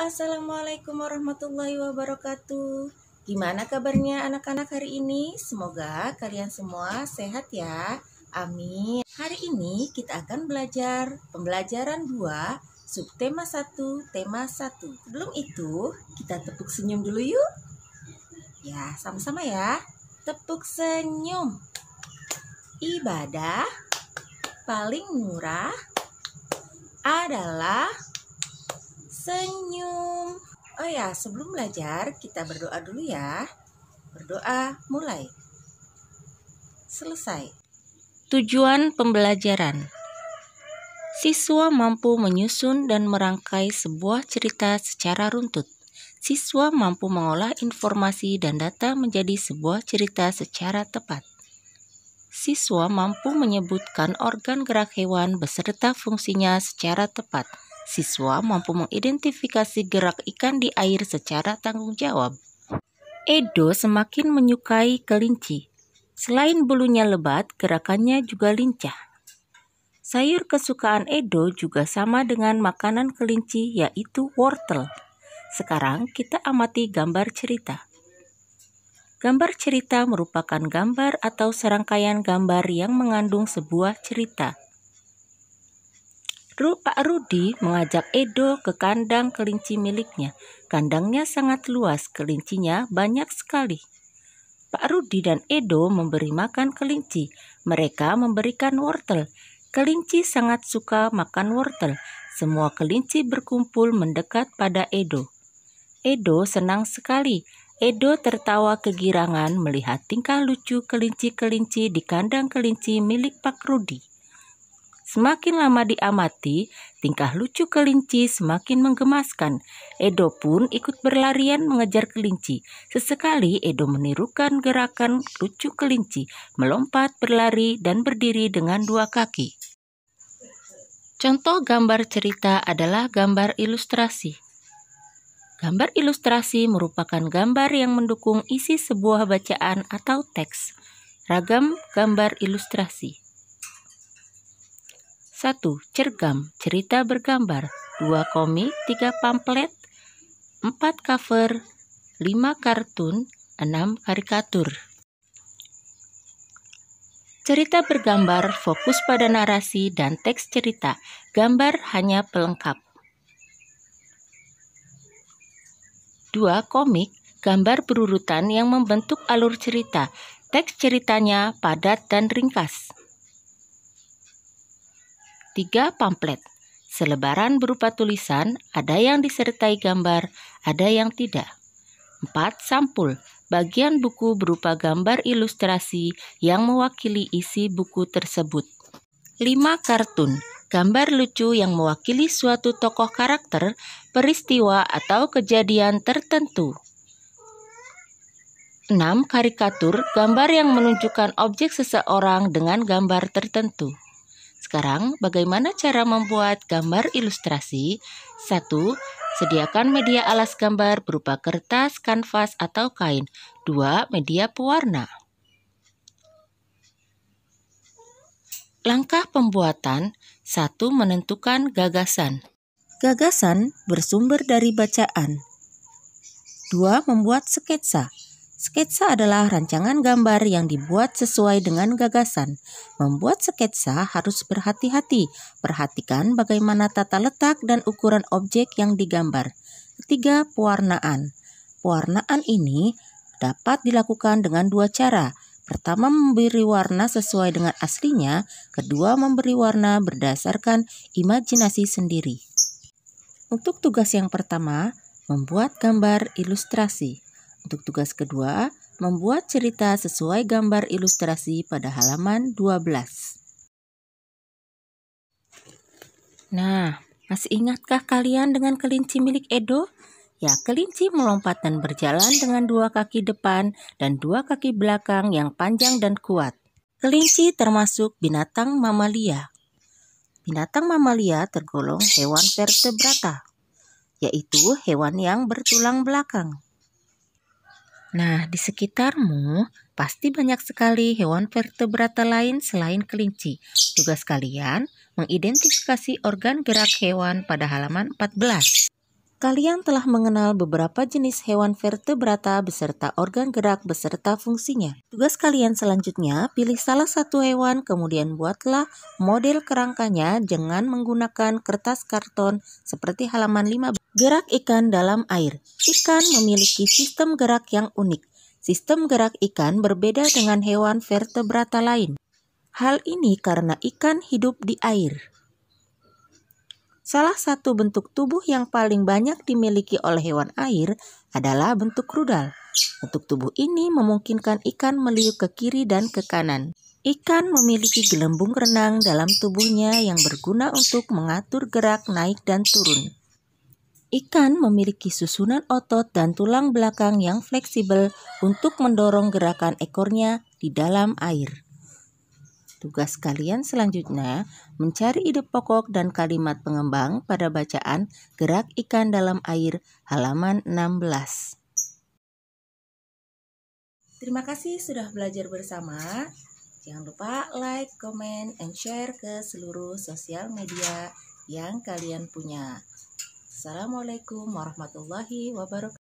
Assalamualaikum warahmatullahi wabarakatuh. Gimana kabarnya anak-anak hari ini? Semoga kalian semua sehat ya. Amin. Hari ini kita akan belajar pembelajaran 2, subtema 1, tema 1. Sebelum itu, kita tepuk senyum dulu yuk. Ya, sama-sama ya. Tepuk senyum. Ibadah paling murah adalah senyum. Oh ya, sebelum belajar kita berdoa dulu ya. Berdoa mulai. Selesai. Tujuan pembelajaran. Siswa mampu menyusun dan merangkai sebuah cerita secara runtut. Siswa mampu mengolah informasi dan data menjadi sebuah cerita secara tepat. Siswa mampu menyebutkan organ gerak hewan beserta fungsinya secara tepat. Siswa mampu mengidentifikasi gerak ikan di air secara tanggung jawab. Edo semakin menyukai kelinci. Selain bulunya lebat, gerakannya juga lincah. Sayur kesukaan Edo juga sama dengan makanan kelinci, yaitu wortel. Sekarang kita amati gambar cerita. Gambar cerita merupakan gambar atau serangkaian gambar yang mengandung sebuah cerita. Pak Rudi mengajak Edo ke kandang kelinci miliknya. Kandangnya sangat luas, kelincinya banyak sekali. Pak Rudi dan Edo memberi makan kelinci. Mereka memberikan wortel. Kelinci sangat suka makan wortel. Semua kelinci berkumpul mendekat pada Edo. Edo senang sekali. Edo tertawa kegirangan melihat tingkah lucu kelinci-kelinci di kandang kelinci milik Pak Rudi. Semakin lama diamati, tingkah lucu kelinci semakin menggemaskan. Edo pun ikut berlarian mengejar kelinci. Sesekali Edo menirukan gerakan lucu kelinci, melompat, berlari, dan berdiri dengan dua kaki. Contoh gambar cerita adalah gambar ilustrasi. Gambar ilustrasi merupakan gambar yang mendukung isi sebuah bacaan atau teks. Ragam gambar ilustrasi. 1. Cergam, cerita bergambar. 2. Komik, 3. pamflet, 4. cover, 5. kartun, 6. karikatur. Cerita bergambar fokus pada narasi dan teks cerita. Gambar hanya pelengkap. 2. Komik, gambar berurutan yang membentuk alur cerita. Teks ceritanya padat dan ringkas. 3. Pamflet, selebaran berupa tulisan, ada yang disertai gambar, ada yang tidak. 4. Sampul, bagian buku berupa gambar ilustrasi yang mewakili isi buku tersebut. 5. Kartun, gambar lucu yang mewakili suatu tokoh karakter, peristiwa atau kejadian tertentu. 6. Karikatur, gambar yang menunjukkan objek seseorang dengan gambar tertentu. Sekarang, bagaimana cara membuat gambar ilustrasi? 1. Sediakan media alas gambar berupa kertas, kanvas, atau kain. 2. Media pewarna. Langkah pembuatan. 1. Menentukan gagasan. Gagasan bersumber dari bacaan. 2. Membuat sketsa. Sketsa adalah rancangan gambar yang dibuat sesuai dengan gagasan. Membuat sketsa harus berhati-hati. Perhatikan bagaimana tata letak dan ukuran objek yang digambar. 3. Pewarnaan. Pewarnaan ini dapat dilakukan dengan dua cara. Pertama, memberi warna sesuai dengan aslinya. Kedua, memberi warna berdasarkan imajinasi sendiri. Untuk tugas yang pertama, membuat gambar ilustrasi. Untuk tugas kedua, membuat cerita sesuai gambar ilustrasi pada halaman 12. Nah, masih ingatkah kalian dengan kelinci milik Edo? Ya, kelinci melompat dan berjalan dengan dua kaki depan dan dua kaki belakang yang panjang dan kuat. Kelinci termasuk binatang mamalia. Binatang mamalia tergolong hewan vertebrata, yaitu hewan yang bertulang belakang. Nah, di sekitarmu pasti banyak sekali hewan vertebrata lain selain kelinci. Tugas kalian mengidentifikasi organ gerak hewan pada halaman 14. Kalian telah mengenal beberapa jenis hewan vertebrata beserta organ gerak beserta fungsinya. Tugas kalian selanjutnya, pilih salah satu hewan kemudian buatlah model kerangkanya dengan menggunakan kertas karton seperti halaman 15. Gerak ikan dalam air. Ikan memiliki sistem gerak yang unik. Sistem gerak ikan berbeda dengan hewan vertebrata lain. Hal ini karena ikan hidup di air. Salah satu bentuk tubuh yang paling banyak dimiliki oleh hewan air adalah bentuk rudal. Bentuk tubuh ini memungkinkan ikan meliuk ke kiri dan ke kanan. Ikan memiliki gelembung renang dalam tubuhnya yang berguna untuk mengatur gerak naik dan turun. Ikan memiliki susunan otot dan tulang belakang yang fleksibel untuk mendorong gerakan ekornya di dalam air. Tugas kalian selanjutnya mencari ide pokok dan kalimat pengembang pada bacaan Gerak Ikan Dalam Air halaman 16. Terima kasih sudah belajar bersama. Jangan lupa like, comment, and share ke seluruh sosial media yang kalian punya. Assalamualaikum warahmatullahi wabarakatuh.